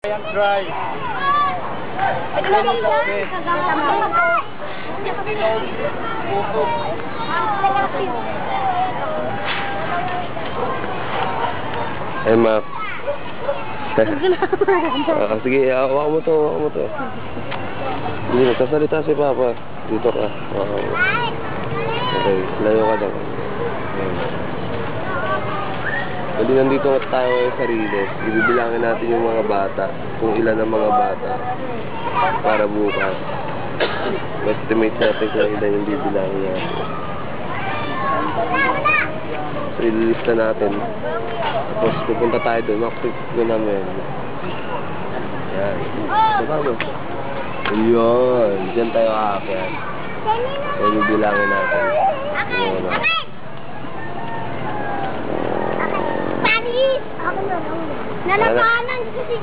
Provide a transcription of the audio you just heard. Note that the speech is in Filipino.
Ayan, try. Hey, Mac. Sige, hawakan mo to, hawakan mo to. Hindi, nagsasalita si Papa. Dito ka. Okay, layo ka lang. Hindi, nandito tayo ngayon sa Riles. Ibibilangin natin yung mga bata. Kung ilan ang mga bata. Para bukas. Estimate natin kung ilan yung bibilangin natin. Release na natin. Tapos pupunta tayo doon. Makapit ko namin. Yan. Baba mo. Ayun. Diyan tayo aakyat. Kaya bibilangin natin. Ayun. Nalakanan kasi